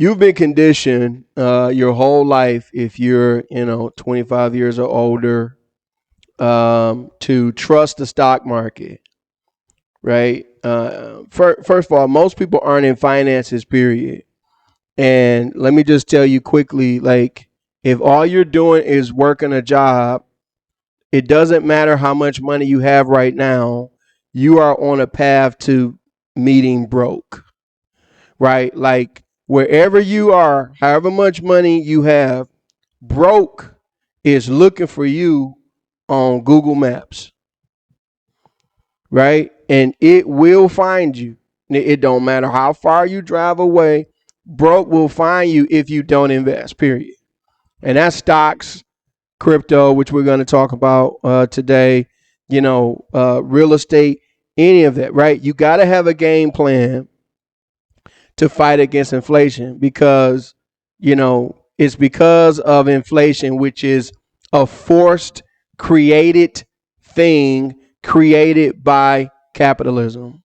you've been conditioned your whole life, if you're 25 years or older, to trust the stock market, right? First of all, most people aren't in finances, period. And let me just tell you quickly, like, if all you're doing is working a job, it doesn't matter how much money you have right now, you are on a path to meeting broke, right? Like, wherever you are, however much money you have, broke is looking for you on Google Maps, right? And it will find you. It don't matter how far you drive away, broke will find you if you don't invest, period. And that's stocks, crypto, which we're going to talk about today, real estate, any of that, right? You got to have a game plan to fight against inflation, because, it's because of inflation, which is a forced, created thing created by capitalism.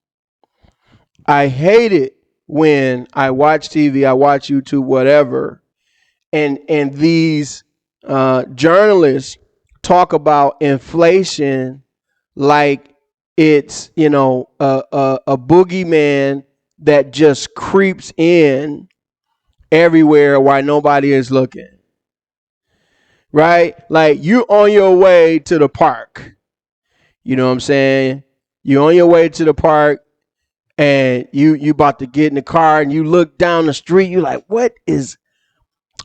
I hate it when I watch TV, I watch YouTube, whatever, and these journalists talk about inflation like it's a boogeyman that just creeps in everywhere while nobody is looking, right? Like, you on your way to the park, you know what I'm saying? You're on your way to the park, and you about to get in the car, and you look down the street, you like, what is,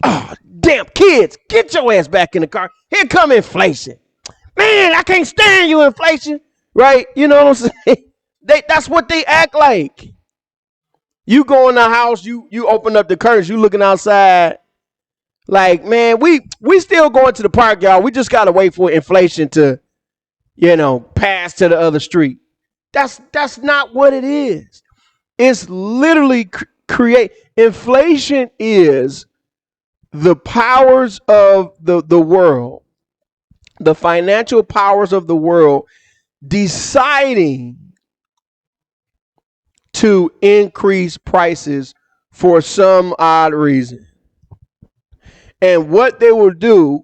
oh, damn, kids, get your ass back in the car. Here come inflation. Man, I can't stand you, inflation. Right? You know what I'm saying? That's what they act like. You go in the house, you open up the curtains, you looking outside, like, man, we still going to the park, y'all. We just gotta wait for inflation to, pass to the other street. That's not what it is. It's literally create inflation is the powers of the world, the financial powers of the world, deciding to increase prices for some odd reason. And what they will do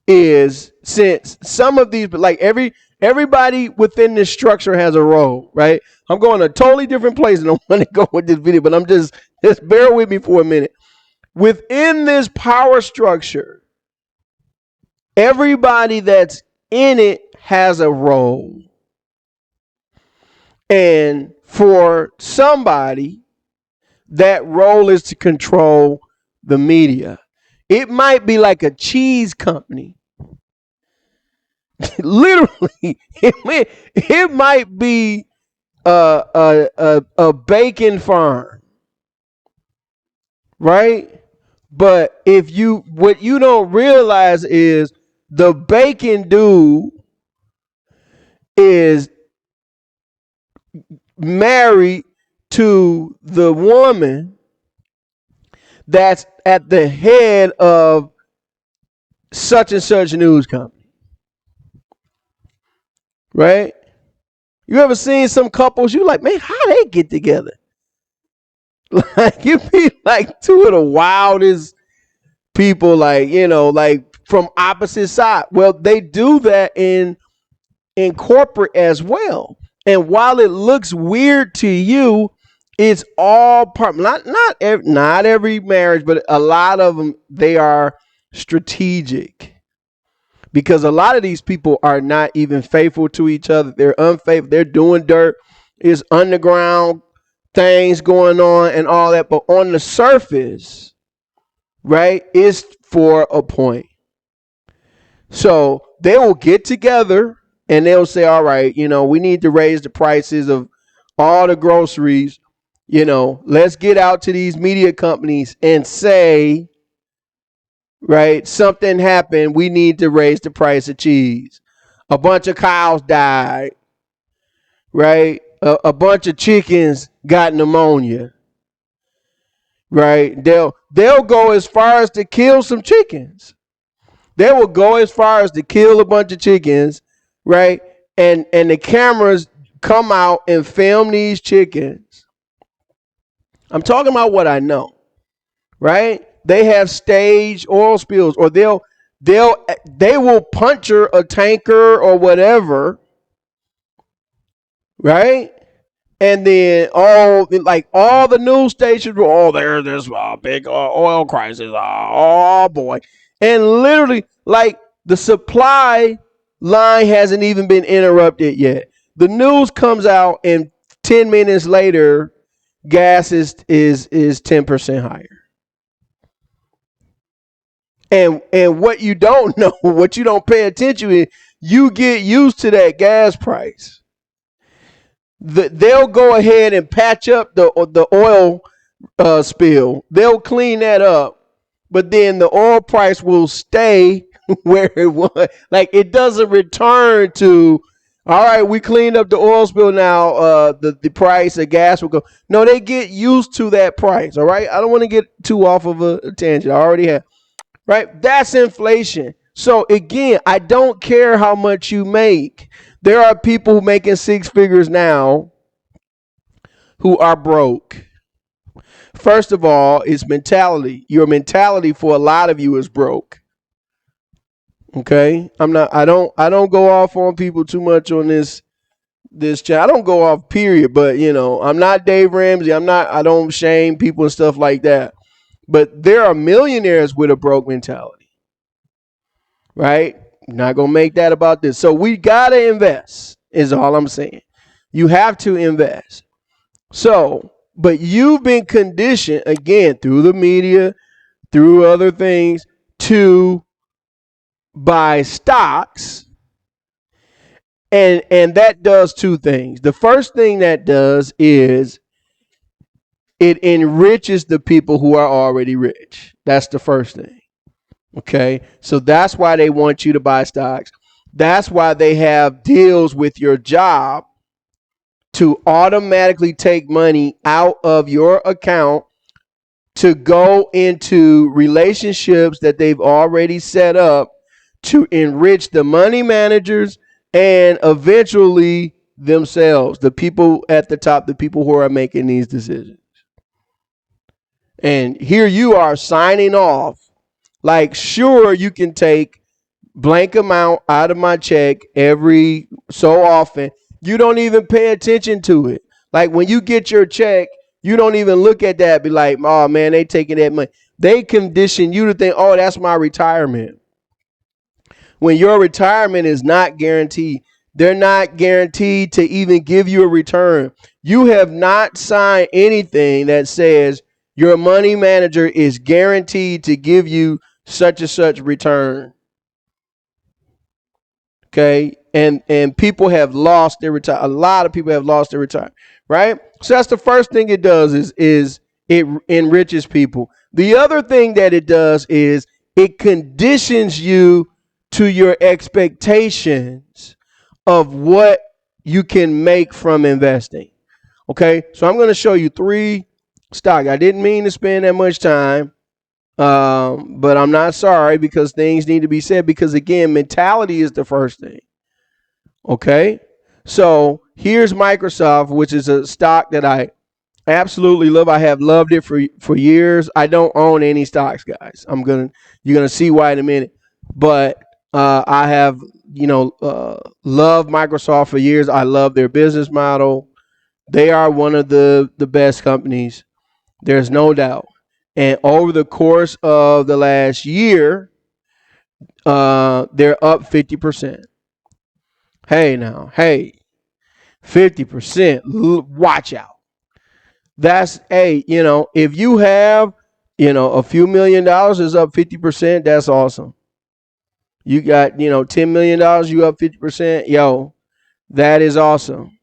is, since some of these, like, everybody within this structure has a role, right? I'm going a totally different place and I want to go with this video, but I'm just bear with me for a minute. Within this power structure, everybody that's in it has a role. And for somebody, that role is to control the media. It might be like a cheese company. Literally, it might be a bacon farm, right? But what you don't realize is the bacon dude is married to the woman that's at the head of such and such news company, right? You ever seen some couples, you like, man, how they get together? Like, you be like two of the wildest people, like, like from opposite side. Well, they do that in corporate as well. And while it looks weird to you, it's all part, not every marriage, but a lot of them, they are strategic, because a lot of these people are not even faithful to each other. They're unfaithful. They're doing dirt. It's underground things going on and all that. But on the surface, right, it's for a point. So they will get together and they'll say, all right, we need to raise the prices of all the groceries. Let's get out to these media companies and say, right, something happened. We need to raise the price of cheese. A bunch of cows died, right? A bunch of chickens got pneumonia, right? They'll go as far as to kill some chickens. They will go as far as to kill a bunch of chickens, right? And the cameras come out and film these chickens. I'm talking about what I know. right? They have staged oil spills, or they will puncture a tanker or whatever, right? And then all the news stations were, oh, there's this big oil crisis. Oh boy. And literally, like, the supply line hasn't even been interrupted yet. The news comes out, and 10 minutes later, gas is 10% higher. And what you don't know, what you don't pay attention to, you get used to that gas price. They'll go ahead and patch up the oil spill. They'll clean that up, but then the oil price will stay where it was. Like, it doesn't return to, all right, we cleaned up the oil spill now. The price of gas will go. No, they get used to that price. All right, I don't want to get too off of a tangent. I already have. Right, that's inflation. So again, I don't care how much you make. There are people making six figures now who are broke. First of all, it's mentality. Your mentality for a lot of you is broke. Okay? I don't go off on people too much on this channel. I don't go off, period, but I'm not Dave Ramsey. I don't shame people and stuff like that. But there are millionaires with a broke mentality. Right? Not going to make that about this. So we got to invest, is all I'm saying. You have to invest. So, but you've been conditioned, again, through the media, through other things, to buy stocks. And that does two things. The first thing that does is it enriches the people who are already rich. That's the first thing. Okay, so that's why they want you to buy stocks. That's why they have deals with your job to automatically take money out of your account to go into relationships that they've already set up to enrich the money managers and eventually themselves, the people at the top, the people who are making these decisions. And here you are signing off. Like, sure, you can take blank amount out of my check every so often. You don't even pay attention to it. Like, when you get your check, you don't even look at that, be like, oh man, they taking that money. They condition you to think, oh, that's my retirement. When your retirement is not guaranteed, they're not guaranteed to even give you a return. You have not signed anything that says your money manager is guaranteed to give you such and such return. Okay, and people have lost their retire. A lot of people have lost their retirement, right? So that's the first thing it does is it enriches people. The other thing that it does is it conditions you to your expectations of what you can make from investing. Okay, so I'm going to show you 3 stocks. I didn't mean to spend that much time. But I'm not sorry, because things need to be said, because again, mentality is the first thing. Okay. So here's Microsoft, which is a stock that I absolutely love. I have loved it for years. I don't own any stocks, guys. You're going to see why in a minute, but, I have, loved Microsoft for years. I love their business model. They are one of the best companies. There's no doubt. And over the course of the last year, they're up 50%. Hey, 50%. Watch out. That's, if you have, a few $1 million is up 50%. That's awesome. You got, $10 million, you up 50%. Yo, that is awesome.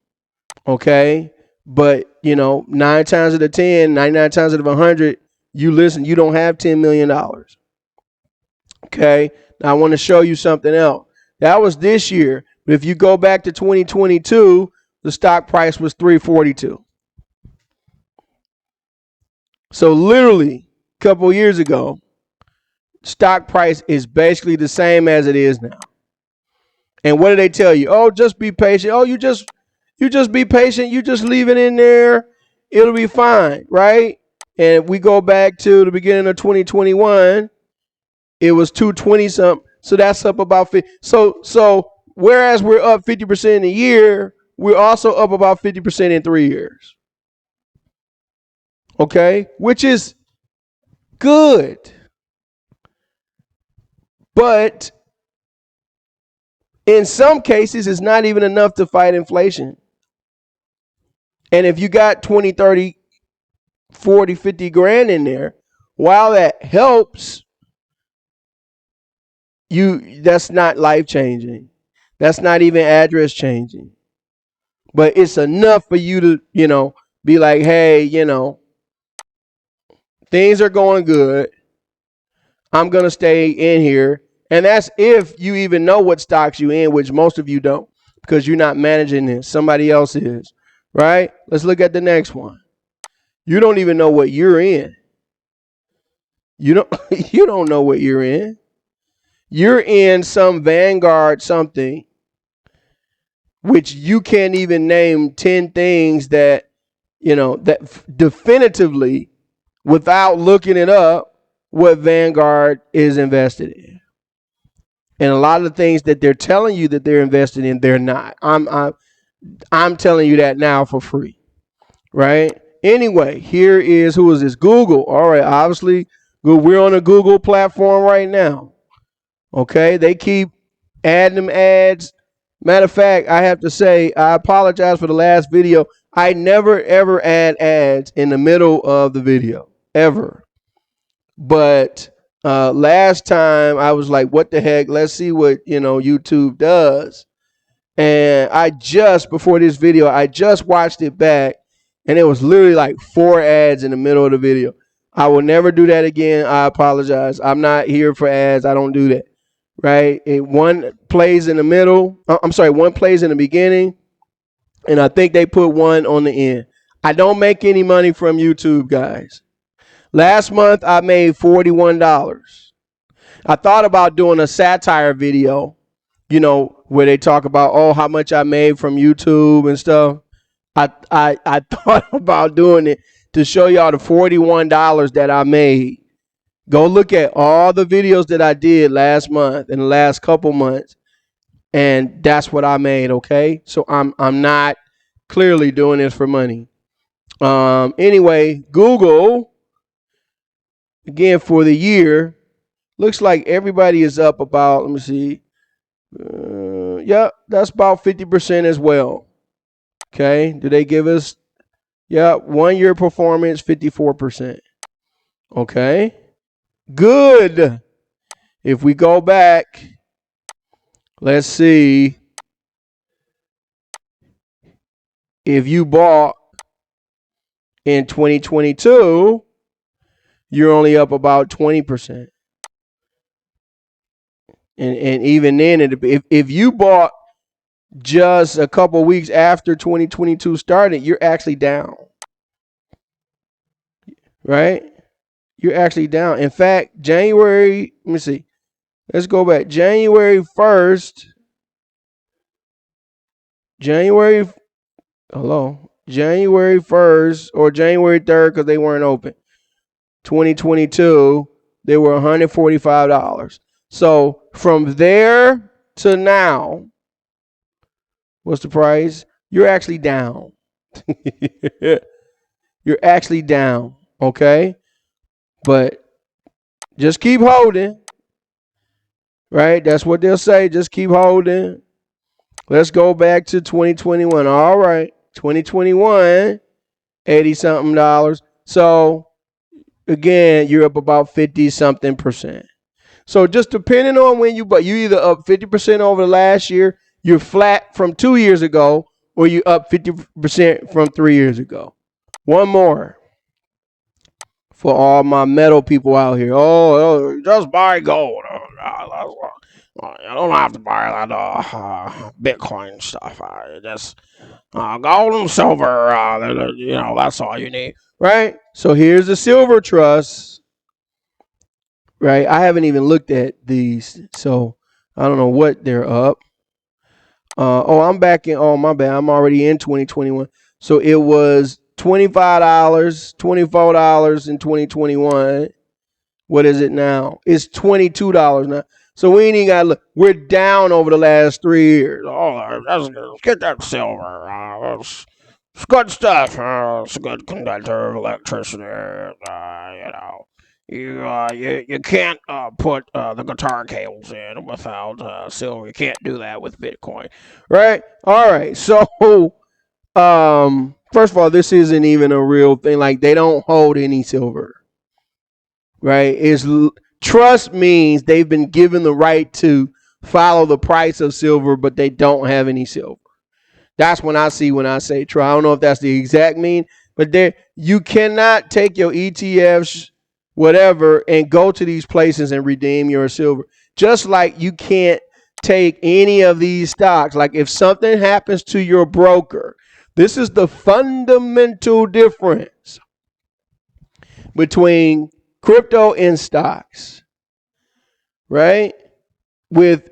Okay. But, 9 times out of 10, 99 times out of 100, you don't have $10 million. Okay. Now I want to show you something else. That was this year. But if you go back to 2022, the stock price was $342. So literally a couple of years ago, stock price is basically the same as it is now. And what do they tell you? Oh, just be patient. Oh, you just be patient. You just leave it in there. It'll be fine, right? And if we go back to the beginning of 2021, it was 220 something. So that's up about 50. So whereas we're up 50% in a year, we're also up about 50% in 3 years. Okay, which is good. But in some cases, it's not even enough to fight inflation. And if you got 20, 30, 40, 50 grand in there, while that helps, that's not life changing. That's not even address changing. But it's enough for you to, be like, hey, things are going good. I'm going to stay in here. And that's if you even know what stocks you in, which most of you don't, because you're not managing this. Somebody else is, right? Let's look at the next one. You don't even know what you're in. You don't know what you're in. You're in some Vanguard something, which you can't even name 10 things that definitively, without looking it up, what Vanguard is invested in. And a lot of the things that they're telling you that they're invested in, they're not. I'm telling you that now for free, right? Anyway, here is, who is this? Google. All right, obviously, we're on a Google platform right now. Okay, they keep adding them ads. Matter of fact, I have to say, I apologize for the last video. I never ever add ads in the middle of the video, ever. But last time I was like, what the heck? Let's see what YouTube does. And before this video, I just watched it back, and it was literally like 4 ads in the middle of the video. I will never do that again. I apologize. I'm not here for ads. I don't do that. Right? One plays in the middle. One plays in the beginning, and I think they put one on the end. I don't make any money from YouTube, guys. Last month, I made $41. I thought about doing a satire video, where they talk about, how much I made from YouTube and stuff. I thought about doing it to show y'all the $41 that I made. Go look at all the videos that I did last month and the last couple months, and that's what I made. Okay, so I'm not clearly doing this for money. Anyway, Google, again, for the year, looks like everybody is up about, let me see. That's about 50% as well. Okay, do they give us, 1 year performance, 54%. Okay, good. If we go back, let's see. If you bought in 2022, you're only up about 20%. And even then, if you bought just a couple weeks after 2022 started, you're actually down. Right? You're actually down. In fact, January, let me see. Let's go back. January 1st. January 1st or January 3rd, because they weren't open. 2022, they were $145. So from there to now, what's the price? You're actually down. You're actually down. Okay? But just keep holding. Right? That's what they'll say. Just keep holding. Let's go back to 2021. All right. 2021, $80-something. So again, you're up about 50-something%. So just depending on when you either up 50% over the last year, you're flat from 2 years ago, or you up 50% from 3 years ago. One more for all my metal people out here. Oh, just buy gold. You don't have to buy that Bitcoin stuff. Just gold and silver. That's all you need, right? So here's the silver trust. Right, I haven't even looked at these, so I don't know what they're up. I'm back in. Oh, my bad. I'm already in 2021. So it was $25, $24 in 2021. What is it now? It's $22 now. So we ain't even got to look. We're down over the last 3 years. Oh, that's good. Get that silver. It's good stuff. It's a good conductor of electricity. You can't put the guitar cables in without silver. You can't do that with Bitcoin, right? All right. So, first of all, this isn't even a real thing. Like they don't hold any silver, right? Trust means they've been given the right to follow the price of silver, but they don't have any silver. That's when I say trust. I don't know if that's the exact mean, but you cannot take your ETFs, whatever, and go to these places and redeem your silver. Just like you can't take any of these stocks. Like if something happens to your broker, this is the fundamental difference between crypto and stocks, right? With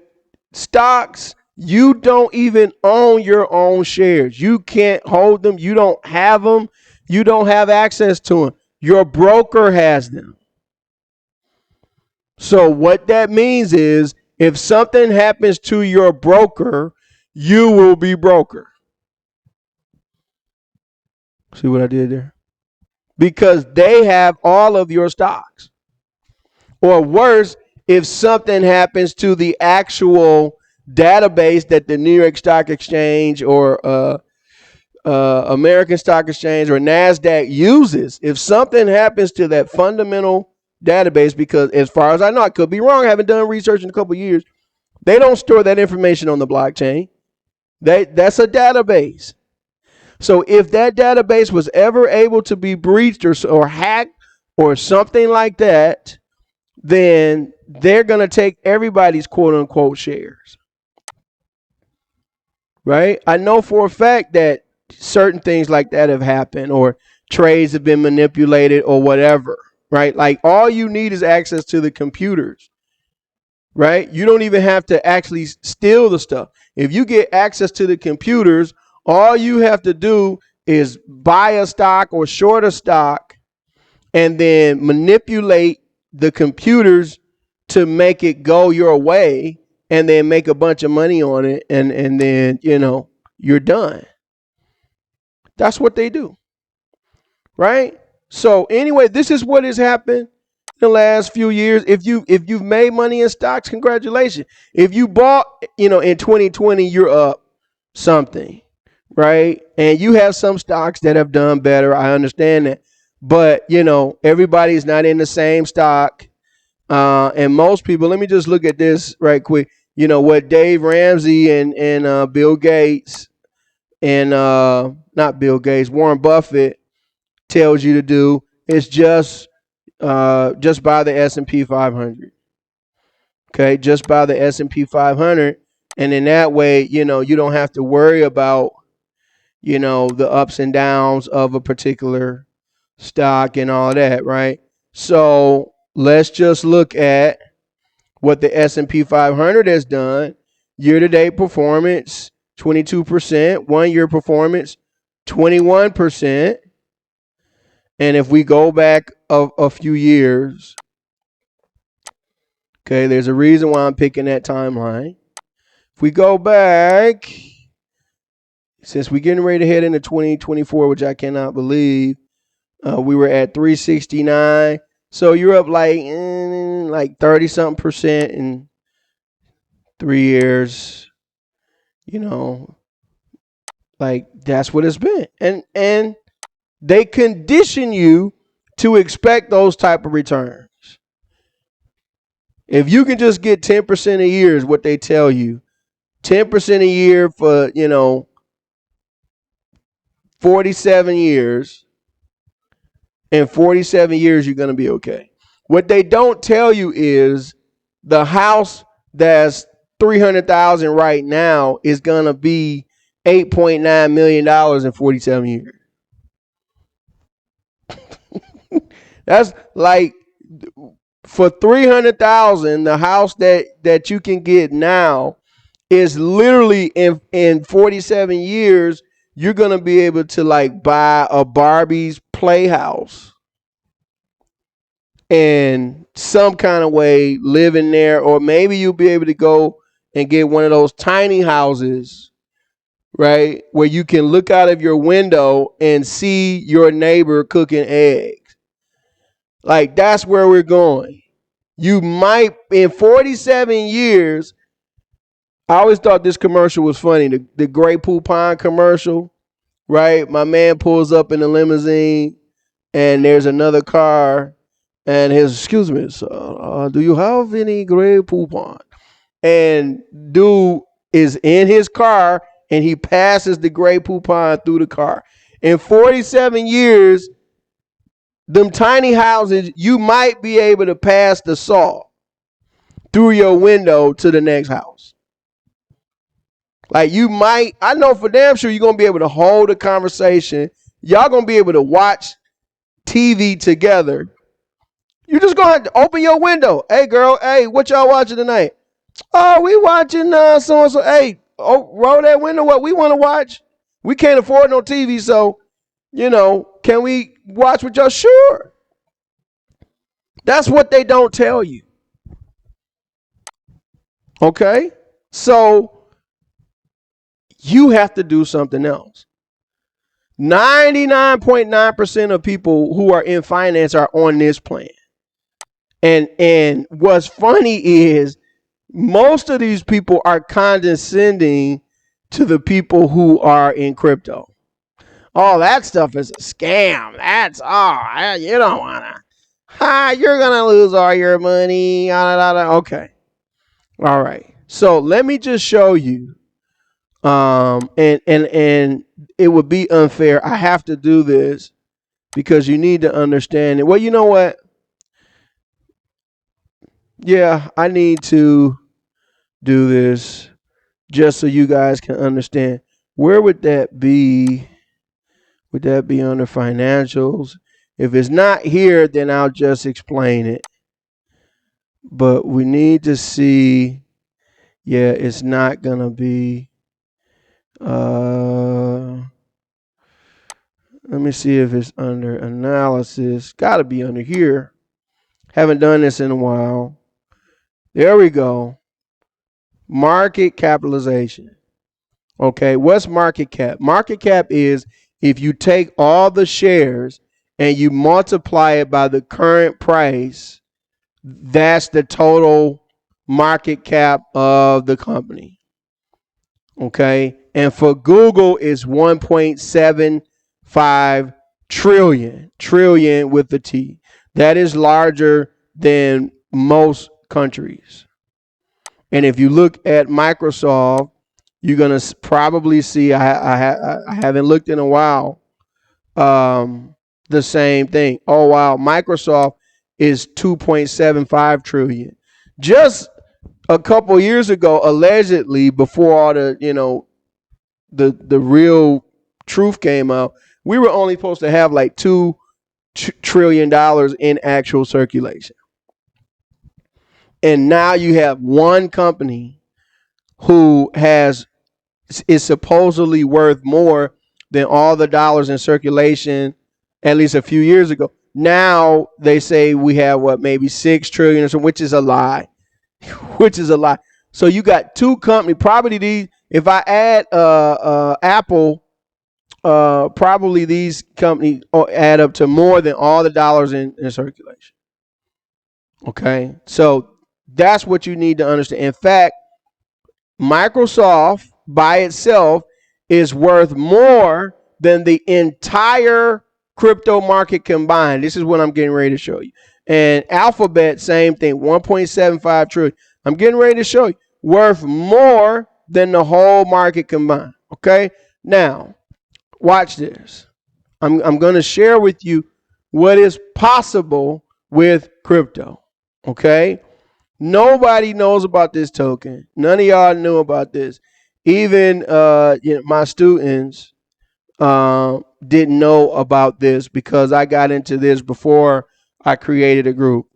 stocks, you don't even own your own shares. You can't hold them. You don't have them. You don't have access to them. Your broker has them. So what that means is if something happens to your broker, you will be broker. See what I did there? Because they have all of your stocks. Or worse, if something happens to the actual database that the New York Stock Exchange or American Stock Exchange or NASDAQ uses, if something happens to that fundamental database, because as far as I know, I could be wrong, I haven't done research in a couple of years, they don't store that information on the blockchain. That's a database. So if that database was ever able to be breached or hacked or something like that, then they're going to take everybody's quote unquote shares. Right? I know for a fact that certain things like that have happened or trades have been manipulated or whatever. Right? Like all you need is access to the computers. Right? You don't even have to actually steal the stuff. If you get access to the computers, all you have to do is buy a stock or short a stock and then manipulate the computers to make it go your way and then make a bunch of money on it and then, you're done. That's what they do. Right? So anyway, this is what has happened in the last few years. If you've made money in stocks, congratulations. If you bought, in 2020, you're up something, right? And you have some stocks that have done better. I understand that. But, everybody's not in the same stock. And most people, let me just look at this right quick. What Dave Ramsey and Bill Gates and not Bill Gates, Warren Buffett tells you to do is just buy the S&P 500. Okay, just buy the S&P 500, and in that way, you don't have to worry about the ups and downs of a particular stock and all that, right? So let's just look at what the S&P 500 has done. Year-to-date performance, 22%. 1-year performance, 21%. And if we go back a few years, okay, there's a reason why I'm picking that timeline. If we go back, since we're getting ready to head into 2024, which I cannot believe, we were at 369. So you're up like 30-something percent in 3 years. Like that's what it's been. And they condition you to expect those type of returns. If you can just get 10% a year is what they tell you. 10% a year for, 47 years. In 47 years, you're going to be okay. What they don't tell you is the house that's $300,000 right now is going to be $8.9 million in 47 years. That's like for $300,000, the house that you can get now is literally in 47 years you're going to be able to like buy a Barbie's playhouse and some kind of way live in there, or maybe you'll be able to go and get one of those tiny houses, right, where you can look out of your window and see your neighbor cooking eggs. Like, that's where we're going. You might, in 47 years, I always thought this commercial was funny. The Grey Poupon commercial, right? My man pulls up in a limousine and there's another car and his, excuse me, sir, do you have any Grey Poupon? And dude is in his car and he passes the Grey Poupon through the car. In 47 years, them tiny houses, you might be able to pass the saw through your window to the next house. Like, you might, I know for damn sure you're going to be able to hold a conversation. Y'all going to be able to watch TV together. You just going to have to open your window. Hey, girl, hey, what y'all watching tonight? Oh, we watching so-and-so. Hey, roll that window up. We want to watch. We can't afford no TV, so, can we watch with y'all? Sure. That's what they don't tell you. Okay? So, you have to do something else. 99.9% of people who are in finance are on this plan. And what's funny is most of these people are condescending to the people who are in crypto. Oh, that stuff is a scam. That's, you don't want to. You're going to lose all your money. Okay. All right. So let me just show you. And it would be unfair. I have to do this because you need to understand it. Well, you know what? Yeah, I need to do this just so you guys can understand. Where would that be? Would that be under financials? If it's not here, then I'll just explain it. But we need to see. Yeah, it's not going to be. Let me see if it's under analysis. Got to be under here. Haven't done this in a while. There we go. Market capitalization. Okay, what's market cap? Market cap is if you take all the shares and you multiply it by the current price, that's the total market cap of the company. Okay, and for Google it's 1.75 trillion with the T. That is larger than most countries. And if you look at Microsoft, you're gonna probably see. I haven't looked in a while. The same thing. Oh wow, Microsoft is 2.75 trillion. Just a couple years ago, allegedly, before all the the real truth came out, we were only supposed to have like $2 trillion in actual circulation. And now you have one company who is supposedly worth more than all the dollars in circulation at least a few years ago. Now they say we have maybe 6 trillion or so, which is a lie. Which is a lie. So you got two companies, probably these, if I add Apple, probably these companies add up to more than all the dollars in circulation. Okay, so that's what you need to understand. In fact, Microsoft by itself is worth more than the entire crypto market combined. This is what I'm getting ready to show you. And Alphabet, same thing, 1.75 trillion. I'm getting ready to show you, worth more than the whole market combined. Okay, now watch this. I'm going to share with you what is possible with crypto. Okay, nobody knows about this token. None of y'all knew about this. Even my students didn't know about this because I got into this before I created a group.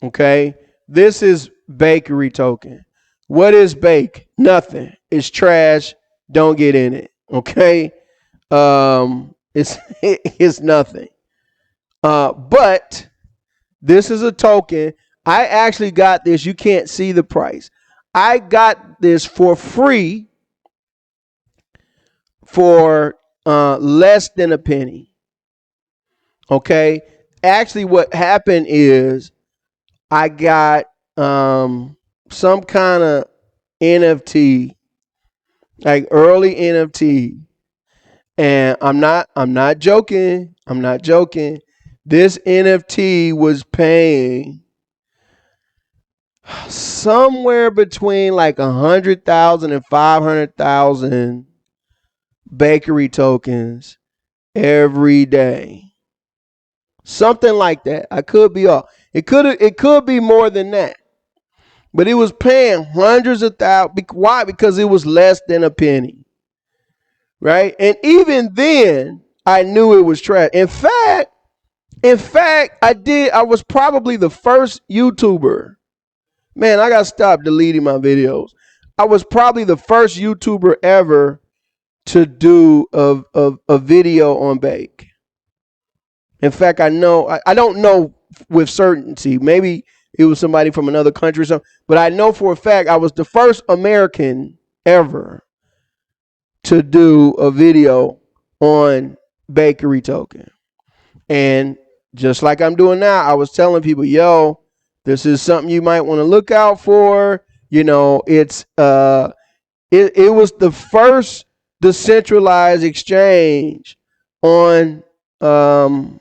Okay, this is Bakery token. What is Bake? Nothing. It's trash. Don't get in it. Okay. It's nothing. But this is a token. I actually got this. You can't see the price. I got this for free for less than a penny. Okay. Actually, what happened is I got some kind of NFT, like early NFT, and I'm not joking. I'm not joking. This NFT was paying somewhere between like 100,000 and 500,000 bakery tokens every day. Something like that. I could be off. It could be more than that. But it was paying hundreds of thousands. Why? Because it was less than a penny. Right? And even then, I knew it was trash. In fact, I was probably the first YouTuber. Man, I gotta stop deleting my videos. I was probably the first YouTuber ever to do a video on Bake. In fact, I don't know with certainty. Maybe it was somebody from another country or something. But I know for a fact I was the first American ever to do a video on Bakery Token. And just like I'm doing now, I was telling people, yo, this is something you might want to look out for. You know, it was the first decentralized exchange on Binance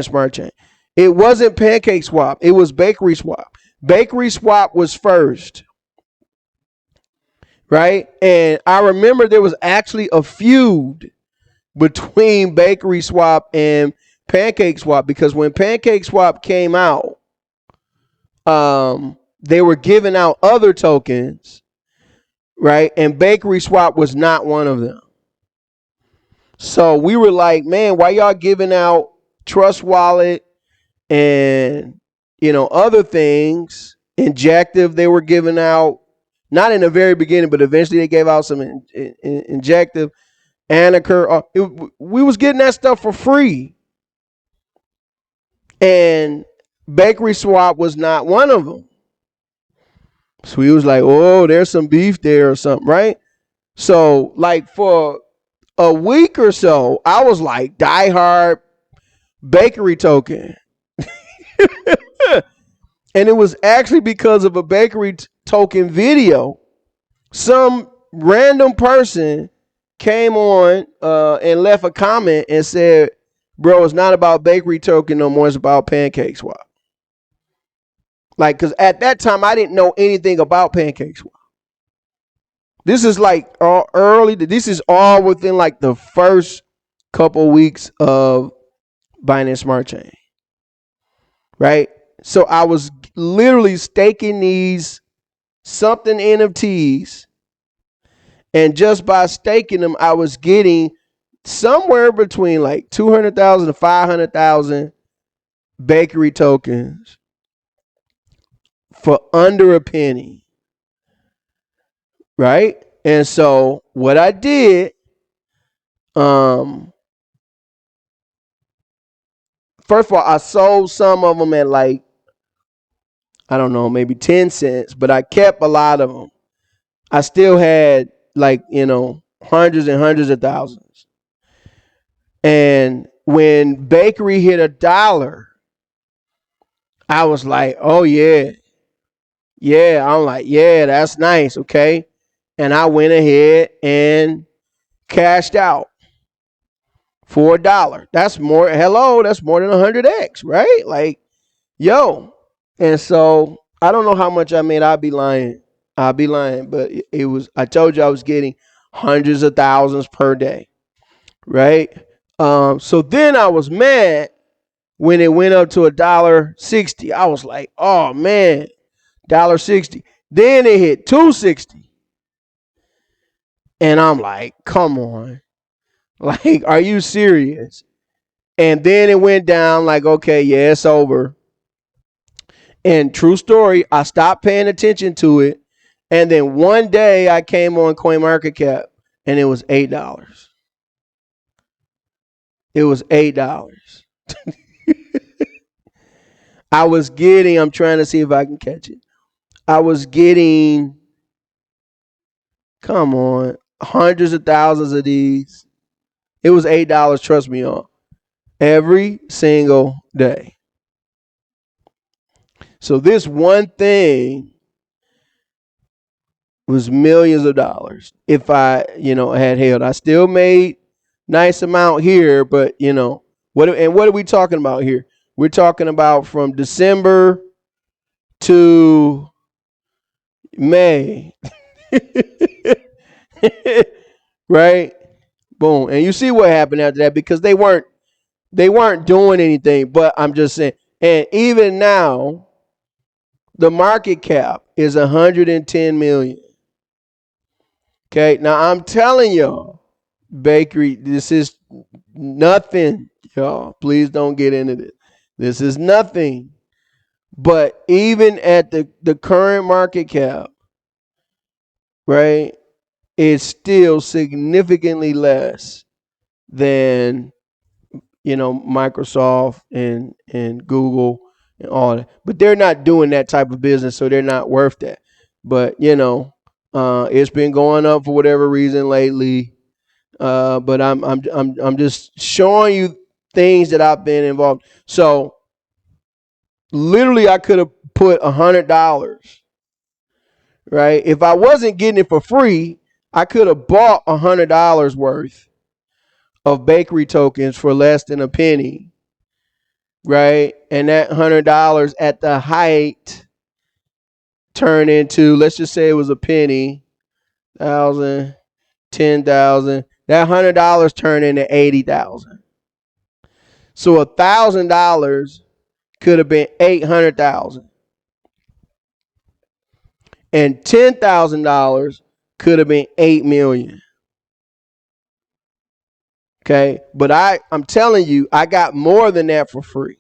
Smart Chain. It wasn't PancakeSwap. It was Bakery Swap. Bakery Swap was first. Right? And I remember there was actually a feud between Bakery Swap and PancakeSwap because when PancakeSwap came out, they were giving out other tokens, right? And Bakery Swap was not one of them. So we were like, man, why y'all giving out Trust Wallet and, you know, other things? Injective they were giving out, not in the very beginning, but eventually they gave out some Injective. Anachor. We was getting that stuff for free. And Bakery Swap was not one of them. So he was like, oh, there's some beef there or something, right? So like for a week or so, I was like diehard Bakery Token. And it was actually because of a Bakery Token video. Some random person came on and left a comment and said, bro, it's not about Bakery Token no more. It's about PancakeSwap. Like, because at that time, I didn't know anything about PancakeSwap. This is like early. This is all within like the first couple weeks of Binance Smart Chain. Right? So I was literally staking these something NFTs. And just by staking them, I was getting somewhere between like 200,000 to 500,000 bakery tokens for under a penny. Right? And so what I did, first of all, I sold some of them at like, I don't know, maybe 10 cents, but I kept a lot of them. I still had like, you know, hundreds and hundreds of thousands. And when bakery hit $1, I was like, oh yeah. Yeah, I'm like, yeah, that's nice, okay? And I went ahead and cashed out for $1. That's more, that's more than 100x, right? Like, yo. And so I don't know how much I made. I'll be lying, but it was, I told you I was getting hundreds of thousands per day, right? So then I was mad when it went up to $1.60. I was like, oh man, $1.60. Then it hit $2.60. And I'm like, come on. Like, are you serious? And then it went down like, okay, yeah, it's over. And true story, I stopped paying attention to it. And then one day I came on CoinMarketCap and it was $8. It was $8. I'm trying to see if I can catch it. I was getting, come on, hundreds of thousands of these. It was $8, trust me, y'all, every single day. So this one thing was millions of dollars if I, had held. I still made nice amount here, but what are we talking about here? We're talking about from December to May. Right? Boom. And you see what happened after that because they weren't doing anything, but I'm just saying. And even now, the market cap is 110 million. Okay, now I'm telling y'all, bakery, this is nothing, y'all. Please don't get into this. This is nothing. But even at the current market cap, right, it's still significantly less than Microsoft and Google and all that. But they're not doing that type of business, so they're not worth that. But it's been going up for whatever reason lately. But I'm just showing you things that I've been involved. So literally, I could have put $100, right? If I wasn't getting it for free, I could have bought $100 worth of bakery tokens for less than a penny, right? And that $100 at the height turned into, let's just say it was a penny, 1,000, 10,000. That $100 turned into 80,000. So $1,000 could have been 800,000, and $10,000 could have been 8 million. Okay, but I'm telling you, I got more than that for free.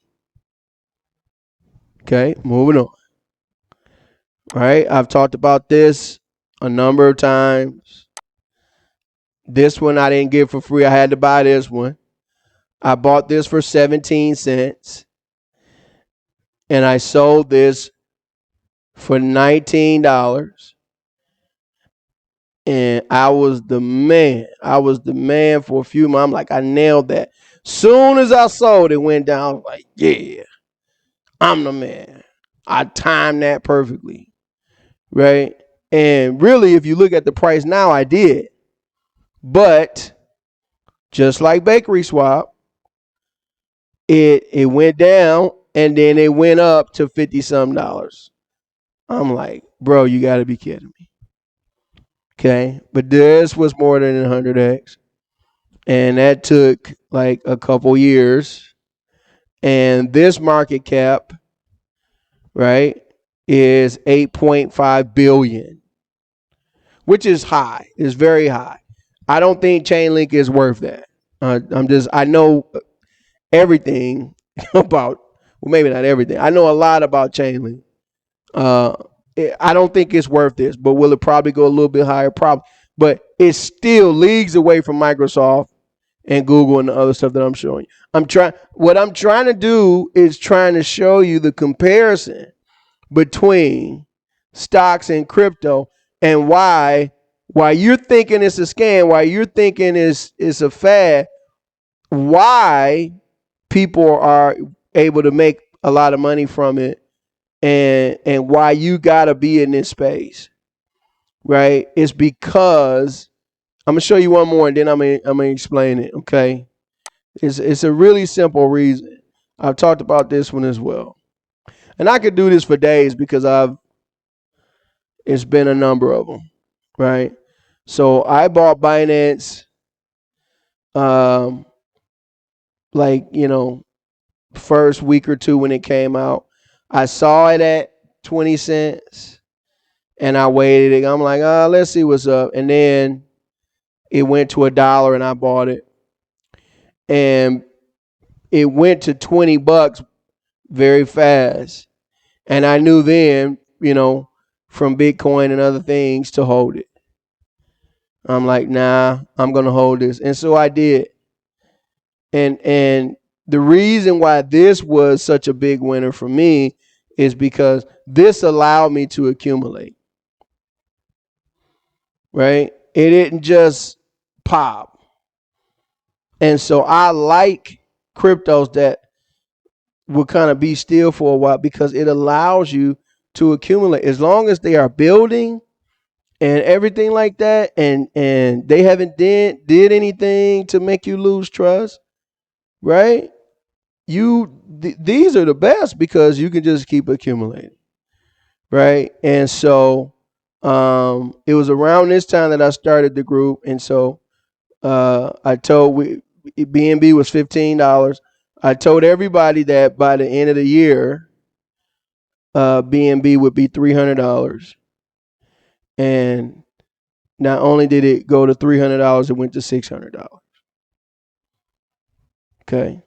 Okay, moving on. All right, I've talked about this a number of times. This one I didn't get for free. I had to buy this one. I bought this for 17 cents. And I sold this for $19. And I was the man. I was the man for a few months. I'm like, I nailed that. Soon as I sold, it went down. I was like, yeah, I'm the man. I timed that perfectly. Right? And really, if you look at the price now, I did. But just like Bakery Swap, it went down and then it went up to 50 some dollars. I'm like, bro, you got to be kidding me. Okay. But this was more than 100x. And that took like a couple years. And this market cap, right, is 8.5 billion, which is high. It's very high. I don't think Chainlink is worth that. I know everything about, well, maybe not everything. I know a lot about Chainlink. I don't think it's worth this, but will it probably go a little bit higher? Probably. But it's still leagues away from Microsoft and Google and the other stuff that I'm showing you. What I'm trying to do is trying to show you the comparison between stocks and crypto and why you're thinking it's a scam, why you're thinking it's a fad, why people are able to make a lot of money from it, and why you gotta be in this space, right? It's because I'm gonna show you one more, and then I'm gonna explain it. Okay, it's a really simple reason. I've talked about this one as well, and I could do this for days because it's been a number of them, right? So I bought Binance, like first week or two when it came out. I saw it at 20 cents and I waited. I'm like, let's see what's up. And then it went to $1 and I bought it. And it went to $20 very fast. And I knew then, from Bitcoin and other things to hold it. I'm like, nah, I'm going to hold this. And so I did. And the reason why this was such a big winner for me is because this allowed me to accumulate. Right? It didn't just pop. And so I like cryptos that will kind of be still for a while because it allows you to accumulate as long as they are building and everything like that, and they haven't did anything to make you lose trust, right? These are the best because you can just keep accumulating, right? And so it was around this time that I started the group, and so I told BNB was $15. I told everybody that by the end of the year, BNB would be $300, and not only did it go to $300, it went to $600. Okay,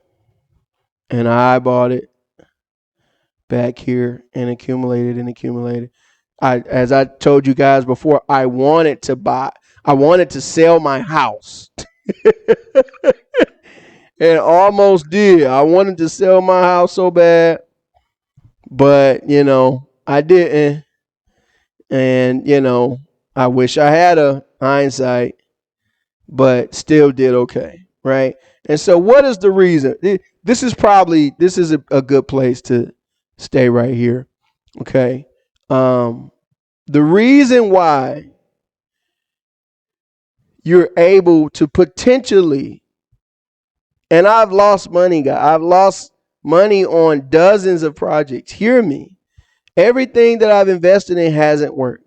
and I bought it back here and accumulated and accumulated. As I told you guys before, I wanted to sell my house. And almost did. I wanted to sell my house so bad, but I didn't. And I wish I had a hindsight, but still did okay, right? And so what is the reason? This is a good place to stay right here. Okay. The reason why you're able to potentially, and I've lost money, guys. I've lost money on dozens of projects. Hear me. Everything that I've invested in hasn't worked.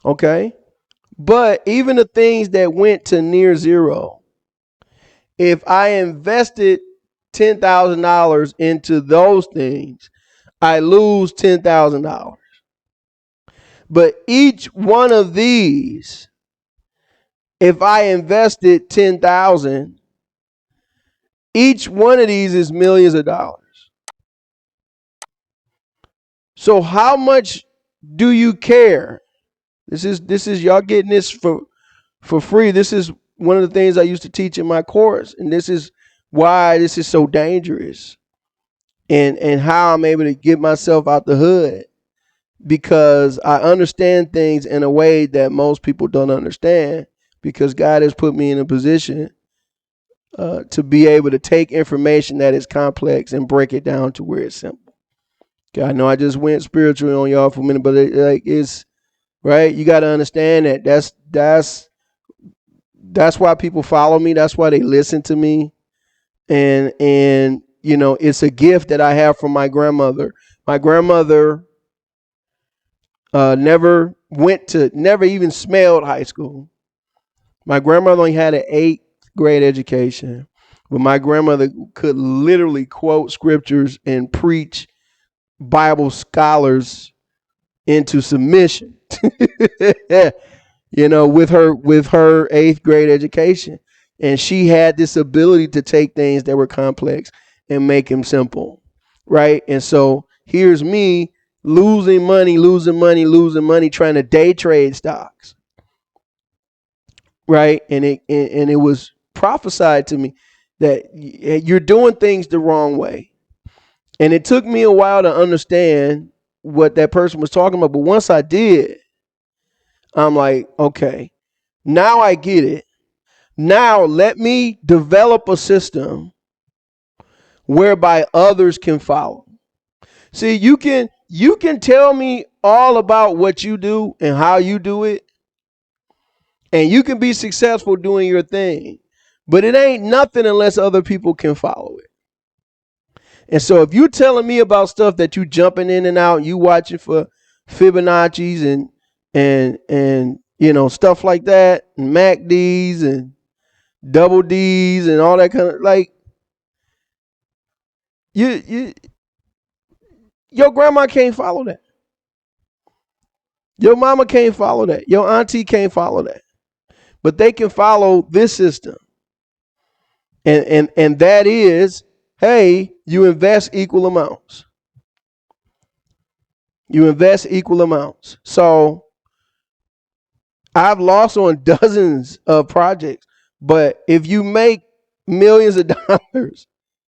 Okay? But even the things that went to near zero, if I invested $10,000 into those things, I lose $10,000. But each one of these, if I invested 10,000, each one of these is millions of dollars. So how much do you care? This is y'all getting this for free. This is one of the things I used to teach in my course, and this is why this is so dangerous, and how I'm able to get myself out the hood, because I understand things in a way that most people don't understand, because God has put me in a position to be able to take information that is complex and break it down to where it's simple. Okay, I know I just went spiritual on y'all for a minute, but it's right. You got to understand that that's why people follow me. That's why they listen to me, and it's a gift that I have from my grandmother. My grandmother never even smelled high school. My grandmother only had an 8th grade education, but my grandmother could literally quote scriptures and preach Bible scholars into submission. With her 8th grade education, and she had this ability to take things that were complex and make them simple, right? And so here's me losing money trying to day trade stocks, right? And it was prophesied to me that you're doing things the wrong way. And it took me a while to understand what that person was talking about, but once I did, I'm like, okay, now I get it. Now let me develop a system whereby others can follow. See, you can tell me all about what you do and how you do it, and you can be successful doing your thing, but it ain't nothing unless other people can follow it. And so if you're telling me about stuff that you jumping in and out, you watching for Fibonacci's and stuff like that, and MACDs and double D's and all that kind of, like, your grandma can't follow that. Your mama can't follow that. Your auntie can't follow that. But they can follow this system. And that is, hey, you invest equal amounts. You invest equal amounts. So I've lost on dozens of projects, but if you make millions of dollars.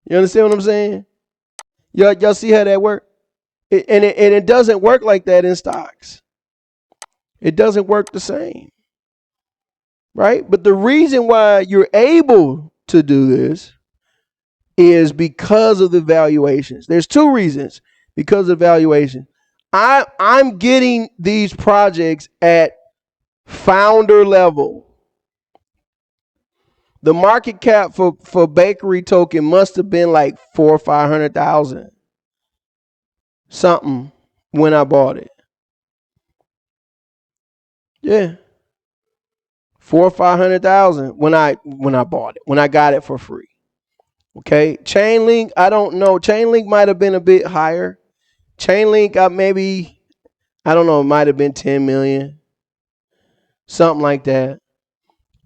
You understand what I'm saying? Y'all see how that works? And it doesn't work like that in stocks. It doesn't work the same, right? But the reason why you're able to do this is because of the valuations. There's two reasons. Because of valuation. I'm getting these projects at founder level. The market cap for Bakery Token must have been like 400,000 or 500,000 something when I bought it. Yeah, 400,000 or 500,000 when I bought it, when I got it for free. Okay, Chainlink, I don't know. Chainlink might have been a bit higher. Chainlink got maybe, I don't know, it might have been 10 million, something like that.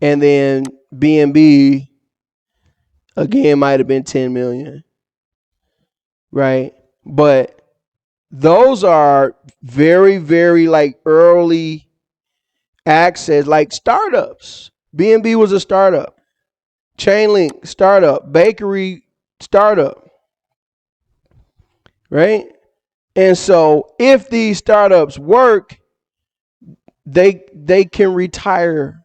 And then BNB again might have been 10 million, right? But those are very, very like early access, like startups. BNB was a startup. Chainlink, startup. Bakery, startup. Right? And so if these startups work, they can retire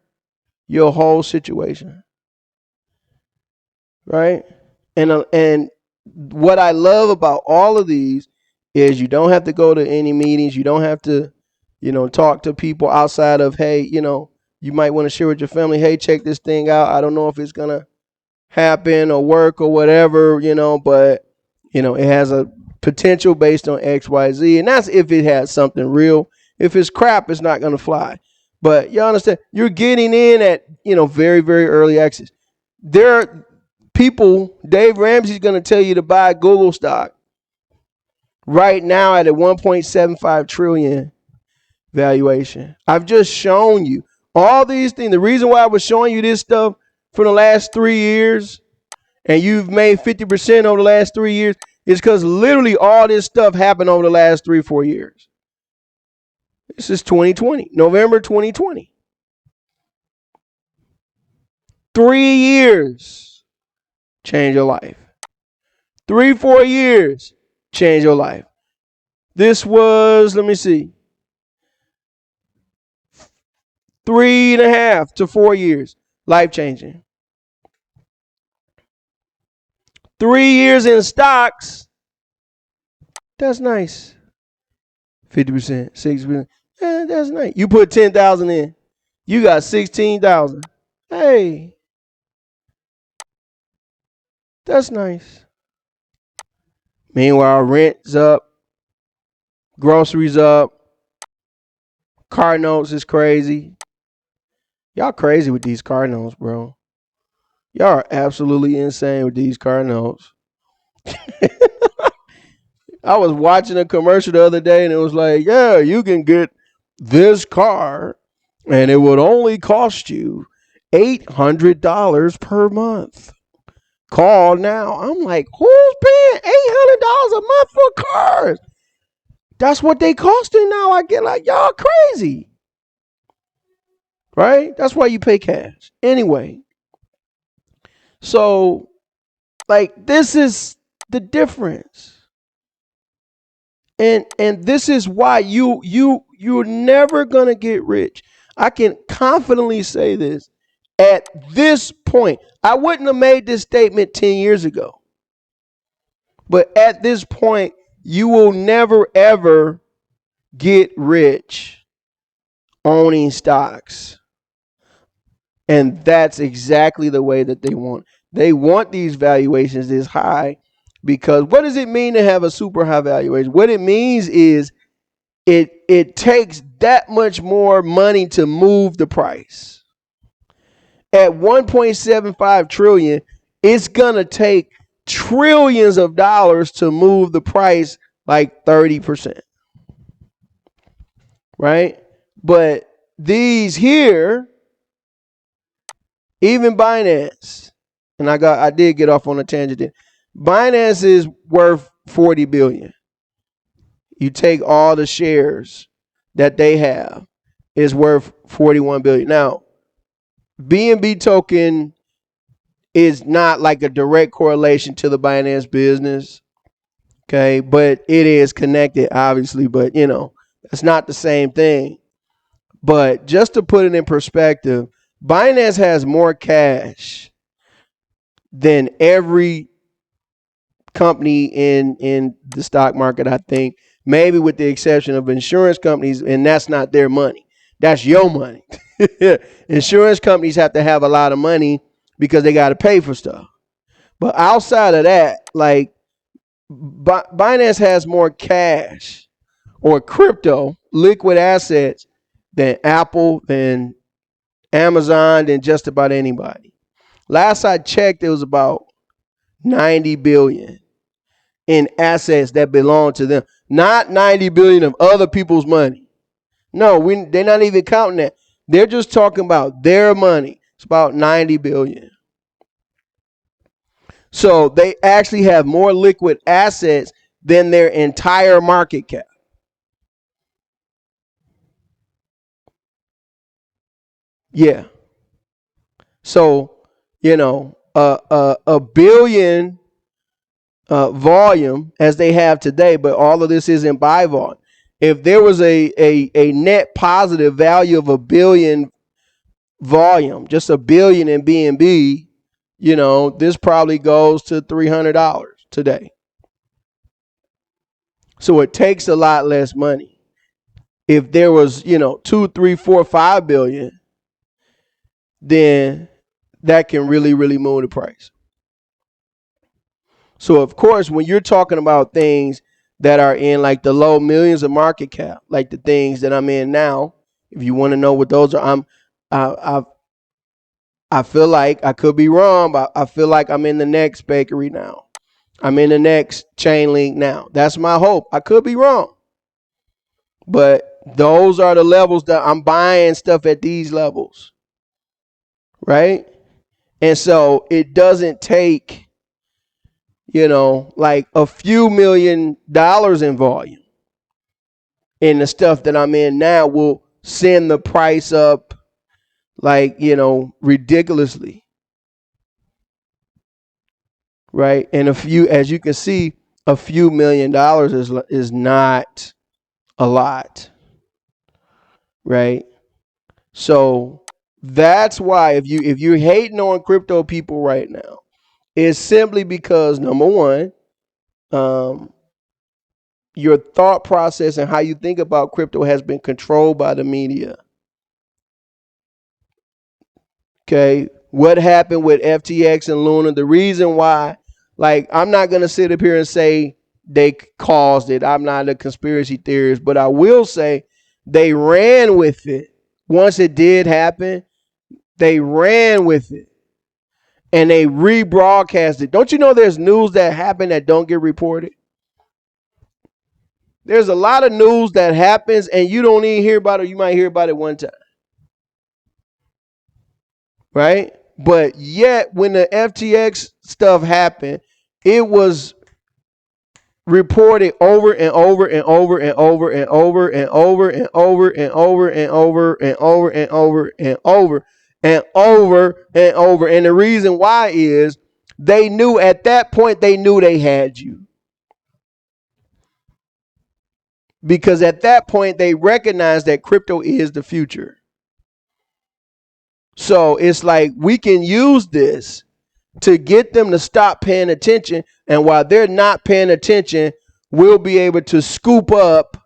your whole situation. Right? And what I love about all of these is you don't have to go to any meetings. You don't have to, talk to people outside of, hey, you might want to share with your family, hey, check this thing out. I don't know if it's going to happen or work or whatever, but, it has a potential based on X, Y, Z. And that's if it has something real. If it's crap, it's not going to fly. But you understand, you're getting in at, very, very early access. There are people, Dave Ramsey's going to tell you to buy Google stock right now at a 1.75 trillion valuation. I've just shown you all these things. The reason why I was showing you this stuff for the last 3 years and you've made 50% over the last 3 years is because literally all this stuff happened over the last 3-4 years. This is 2020, November 2020. 3 years, change your life. 3-4 years, change your life. This was, let me see, 3.5 to 4 years, life changing. 3 years in stocks, that's nice. 50%, 60%, that's nice. You put 10,000 in, you got 16,000. Hey, that's nice. Meanwhile, rent's up, groceries up, car notes is crazy. Y'all crazy with these car notes, bro. Y'all are absolutely insane with these car notes. I was watching a commercial the other day and it was like, yeah, you can get this car and it would only cost you $800 per month. Call now. I'm like, who's paying $800 a month for cars? That's what they costing now. I get like, y'all crazy. Right? That's why you pay cash. Anyway. So, like, this is the difference. And this is why you're never gonna get rich. I can confidently say this at this point. I wouldn't have made this statement 10 years ago. But at this point, you will never ever get rich owning stocks. And that's exactly the way that they want. They want these valuations this high because what does it mean to have a super high valuation? What it means is it takes that much more money to move the price. At 1.75 trillion, it's going to take trillions of dollars to move the price like 30%. Right? But these here, even Binance, and I did get off on a tangent there. Binance is worth 40 billion. You take all the shares that they have, is worth 41 billion. Now, BNB token is not like a direct correlation to the Binance business. Okay, but it is connected, obviously, but it's not the same thing. But just to put it in perspective, Binance has more cash than every company in the stock market, I think, maybe with the exception of insurance companies, and that's not their money. That's your money. Insurance companies have to have a lot of money because they got to pay for stuff. But outside of that, like Binance has more cash or crypto, liquid assets than Apple, than Amazon, than just about anybody. Last I checked, it was about 90 billion in assets that belong to them. Not 90 billion of other people's money. No, they're not even counting that. They're just talking about their money. It's about 90 billion. So they actually have more liquid assets than their entire market cap. Yeah. So, a billion volume as they have today, but all of this isn't buy volume. If there was a net positive value of a billion volume, just a billion in BNB, this probably goes to $300 today. So it takes a lot less money. If there was, 2, 3, 4, 5 billion, then that can really, really move the price. So of course, when you're talking about things that are in like the low millions of market cap, like the things that I'm in now, if you want to know what those are, I feel like I could be wrong, but I feel like I'm in the next bakery now. I'm in the next chain link now. That's my hope. I could be wrong. But those are the levels that I'm buying stuff at, these levels. Right? And so it doesn't take, like a few $1,000,000 in volume. And the stuff that I'm in now will send the price up like, ridiculously. Right? And as you can see, a few $1,000,000 is not a lot. Right? So that's why if you're hating on crypto people right now, it's simply because, number one, your thought process and how you think about crypto has been controlled by the media. Okay, what happened with FTX and Luna? The reason why, like, I'm not gonna sit up here and say they caused it. I'm not a conspiracy theorist, but I will say they ran with it. Once it did happen, they ran with it and they rebroadcast it. Don't you know there's news that happen that don't get reported? There's a lot of news that happens and you don't even hear about it. You might hear about it one time. Right? But yet when the FTX stuff happened, it was reported over and over and over and over and over and over and over and over and over and over and over and over and over and over. And the reason why is they knew at that point, they knew they had you. Because at that point, they recognized that crypto is the future. So it's like we can use this to get them to stop paying attention. And while they're not paying attention, we'll be able to scoop up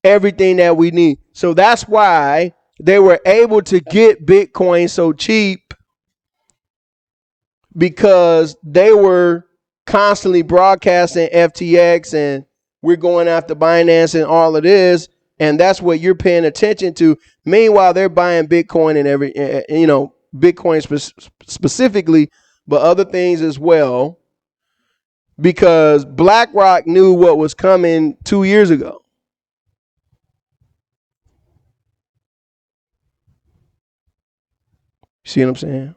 everything that we need. So that's why they were able to get Bitcoin so cheap, because they were constantly broadcasting FTX and we're going after Binance and all of this. And that's what you're paying attention to. Meanwhile, they're buying Bitcoin and Bitcoin specifically, but other things as well, because BlackRock knew what was coming 2 years ago. See what I'm saying?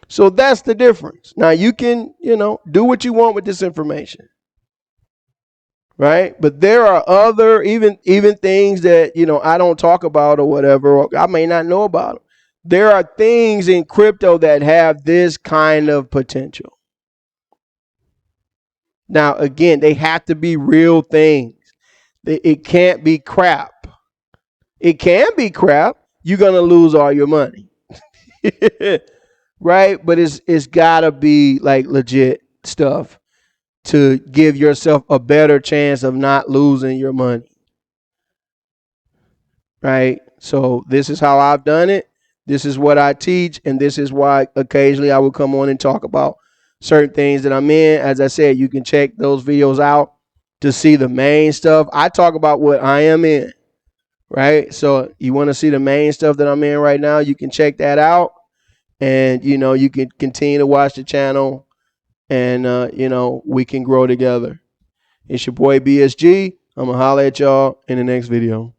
So that's the difference. Now you can, do what you want with this information. Right? But there are other even things that, I don't talk about or whatever, or I may not know about them. There are things in crypto that have this kind of potential. Now, again, they have to be real things. It can't be crap. It can be crap. You're going to lose all your money. Right? But it's got to be like legit stuff to give yourself a better chance of not losing your money. Right? So this is how I've done it. This is what I teach, and this is why occasionally I will come on and talk about certain things that I'm in. As I said, you can check those videos out to see the main stuff. I talk about what I am in, right? So you want to see the main stuff that I'm in right now, you can check that out, and you can continue to watch the channel, and we can grow together. It's your boy BSG. I'm gonna holler at y'all in the next video.